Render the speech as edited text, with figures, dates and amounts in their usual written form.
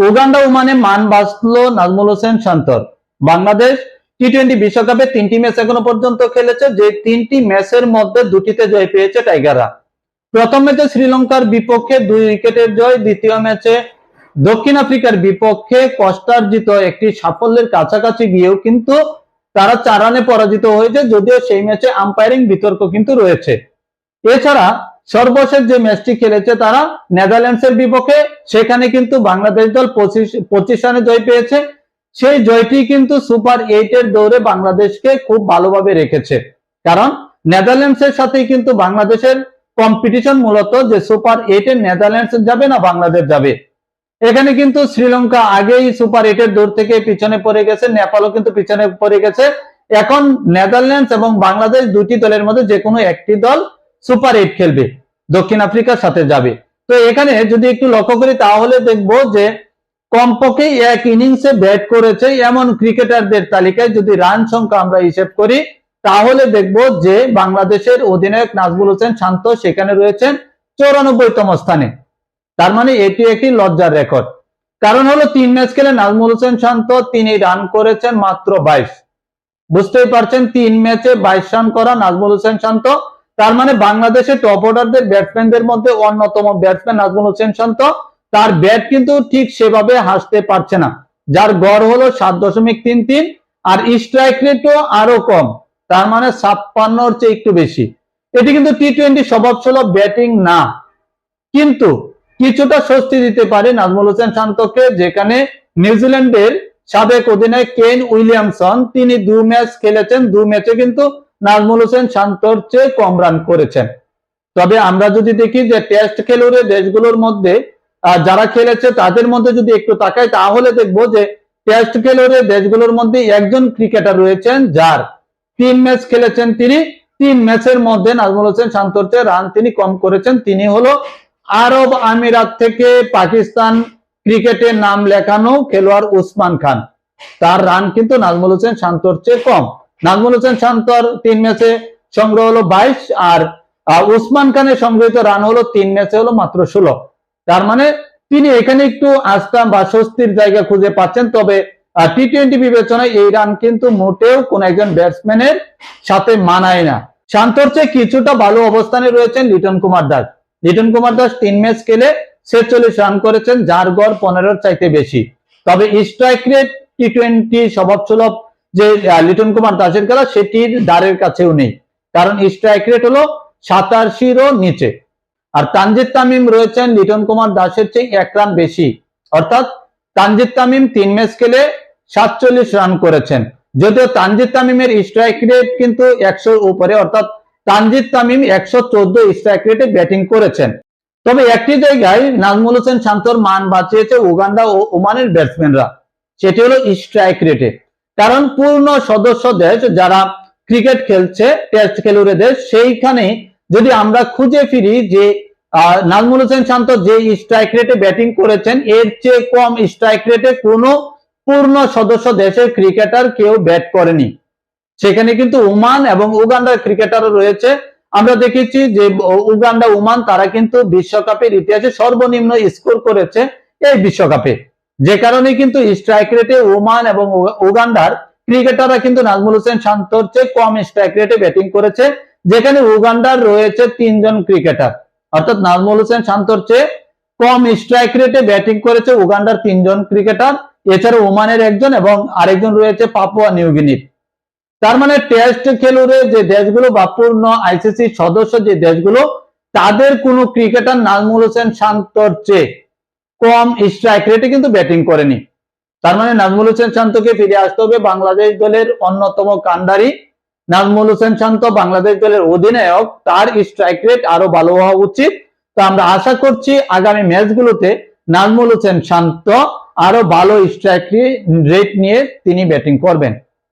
Uganda ওমানে মান বাঁচলো নাজমুল হোসেন শান্তর। বাংলাদেশ টি-20 বিশ্বকাপে 3টি ম্যাচ এখনো পর্যন্ত খেলেছে, যে 3টি ম্যাচের মধ্যে 2টিতে জয় পেয়েছে টাইগাররা। প্রথম ম্যাচে শ্রীলঙ্কার বিপক্ষে 2 উইকেটের জয়, দ্বিতীয় ম্যাচে দক্ষিণ আফ্রিকার বিপক্ষে কষ্টার্জিত একটি সাফল্যের কাছাকাছি গিয়েও কিন্তু তারা 4 রানে পরাজিত হয়েছে, যদিও সেই ম্যাচে আম্পায়ারিং বিতর্ক কিন্তু রয়েছে। এছাড়া সর্বশেষ যে ম্যাচটি খেলেছে তারা নেদারল্যান্ডসের বিপক্ষে, সেখানে কিন্তু বাংলাদেশ দল 25 রানে জয় পেয়েছে। সেই জয়টি কিন্তু সুপার 8 এর দৌড়ে বাংলাদেশকে খুব ভালোভাবে রেখেছে, কারণ নেদারল্যান্ডসের সাথেই কিন্তু বাংলাদেশের কম্পিটিশন মূলত যে সুপার 8 এর নেদারল্যান্ডস যাবে না বাংলাদেশ যাবে। এখানে কিন্তু শ্রীলঙ্কা আগেই সুপার 8 এর দৌড় থেকে পিছনে পড়ে গেছে, নেপালও কিন্তু পিছনে পড়ে গেছে। এখন নেদারল্যান্ডস এবং বাংলাদেশ দুটি দলের মধ্যে যে কোনো একটি দল সুপার 8 খেলবে, দক্ষিণ আফ্রিকার সাথে যাবে। তো এখানে যদি একটু লক্ষ্য করি তাহলে দেখবো যে কমপক্ষে এক ইনিংসে ব্যাট করেছে এমন ক্রিকেটারদের তালিকায় যদি রান সংখ্যা আমরা হিসেব করি তাহলে দেখবো যে বাংলাদেশের অধিনায়ক নাজমুল হোসেন শান্ত সেখানে রয়েছেন 94তম স্থানে। তার মানে এটি একটি লজ্জার রেকর্ড। কারণ হলো 3 ম্যাচ খেলে নাজমুল হোসেন শান্ত তিনি রান করেছেন মাত্র 22। বুঝতেই পারছেন 3 ম্যাচে 22 রান করা নাজমুল হোসেন শান্ত। তার মানে বাংলাদেশের টপ অর্ডারদের ব্যাটসম্যানদের মধ্যে অন্যতম ব্যাটসম্যান নাজমুল হোসেন শান্ত। তার ব্যাট কিন্তু ঠিক সেভাবে হাসতে পারছে না, যার গড় হলো 7.33 আর স্ট্রাইক রেটও আরো কম, তার মানে 56-র চেয়ে একটু বেশি। এটি কিন্তু টি-20 স্বভাবসুলভ ব্যাটিং না, কিন্তু কিছুটা স্বস্তি দিতে পারে নাজমুল হোসেন শান্তকে, যেখানে নিউজিল্যান্ডের সাবেক অধিনায়ক কেন উইলিয়ামসন তিনি 2 ম্যাচ খেলেছেন, 2 ম্যাচে কিন্তু নাজমুল হোসেন শান্তর চেয়ে কম রান করেছেন। তবে আমরা যদি দেখি যে টেস্ট খেলুড়ে দেশগুলোর মধ্যে যারা খেলেছে তাদের মধ্যে যদি একটু তাকাই তাহলে দেখবো যে টেস্ট খেলুড়ে দেশগুলোর মধ্যে একজন ক্রিকেটার রয়েছেন যার 3 ম্যাচ খেলেছেন, তিনি 3 ম্যাচের মধ্যে নাজমুল হোসেন শান্তর চেয়ে রান তিনি কম করেছেন। তিনি হলো আরব আমিরাত থেকে পাকিস্তান ক্রিকেটের নাম লেখানো খেলোয়াড় উসমান খান। তার রান কিন্তু নাজমুল হোসেন শান্তর চেয়ে কম। নাজমুল হোসেন শান্তর 3 ম্যাচে সংগ্রহ হলো 22 আর উসমান খানের সংগৃহীত রান হলো 3 ম্যাচে হলো মাত্র 16। তার মানে তিনি এখানে একটু আস্থা বা স্বস্তির জায়গা খুঁজে পাচ্ছেন। তবে টি-20 বিবেচনায় এই রান কিন্তু মোটেও কোন একজন ব্যাটসম্যানের সাথে মানায় না। শান্তর চেয়ে কিছুটা ভালো অবস্থানে রয়েছেন লিটন কুমার দাস। লিটন কুমার দাস 3 ম্যাচ খেলে 46 রান করেছেন, যার গড় 15-র চাইতে বেশি। তবে স্ট্রাইক রেট টি-20 স্বভাবসুলভ যে লিটন কুমার দাসের খেলা সেটির দ্বারের কাছেও নেই, কারণ স্ট্রাইক রেট হলো 87-রও নিচে। আর তানজিদ তামিম রয়েছেন লিটন কুমার দাসের চেয়ে 1 রান বেশি, অর্থাৎ তানজিদ তামিম 3 ম্যাচ খেলে 47 রান করেছেন, যদিও তানজিদ তামিমের স্ট্রাইক রেট কিন্তু 100-র উপরে, অর্থাৎ তানজিদ তামিম 114 স্ট্রাইক রেটে ব্যাটিং করেছেন। তবে একটি জায়গায় নাজমুল হোসেন শান্তর মান বাঁচিয়েছে উগান্ডা ও ওমানের ব্যাটসম্যানরা, সেটি হলো স্ট্রাইক রেটে। কারণ পূর্ণ সদস্য দেশ যারা ক্রিকেট খেলছে, টেস্ট খেলুড়ে দেশ, সেইখানে যদি আমরা খুঁজে ফিরি যে নাজমুল হোসেন শান্ত যে স্ট্রাইক রেটে ব্যাটিং করেছেন এর চেয়ে কম স্ট্রাইক রেটে কোনো পূর্ণ সদস্য দেশের ক্রিকেটার কেউ ব্যাট করেনি। সেখানে কিন্তু ওমান এবং উগান্ডার ক্রিকেটারও রয়েছে। আমরা দেখেছি যে উগান্ডা ওমান তারা কিন্তু বিশ্বকাপের ইতিহাসে সর্বনিম্ন স্কোর করেছে এই বিশ্বকাপে, যে কারণে কিন্তু স্ট্রাইক রেটে ওমান এবং উগান্ডার ক্রিকেটাররা কিন্তু নাজমুল হোসেন শান্তর চেয়ে কম স্ট্রাইক রেটে ব্যাটিং করেছে, যেখানে উগান্ডার রয়েছে 3 জন ক্রিকেটার, অর্থাৎ নাজমুল হোসেন শান্তর চেয়ে কম স্ট্রাইক রেটে ব্যাটিং করেছে উগান্ডার 3 জন ক্রিকেটার, এছাড়া ওমানের একজন এবং আরেকজন রয়েছে পাপুয়া নিউগিনির। তার মানে টেস্ট খেলুড়ে যে দেশগুলো বা পূর্ণ আইসিসি সদস্য যে দেশগুলো তাদের কোনো ক্রিকেটার নাজমুল হোসেন শান্তর চেয়ে কম স্ট্রাইক রেটে কিন্তু ব্যাটিং করেনি। তার মানে নাজমুল হোসেন শান্তকে ফিরে আসতে হবে। বাংলাদেশ দলের অন্যতম কান্ডারি নাজমুল হোসেন শান্ত, বাংলাদেশ দলের অধিনায়ক, তার স্ট্রাইক রেট আরো ভালো হওয়া উচিত। তো আমরা আশা করছি আগামী ম্যাচগুলোতে নাজমুল হোসেন শান্ত আরো ভালো স্ট্রাইক রেট নিয়ে তিনি ব্যাটিং করবেন।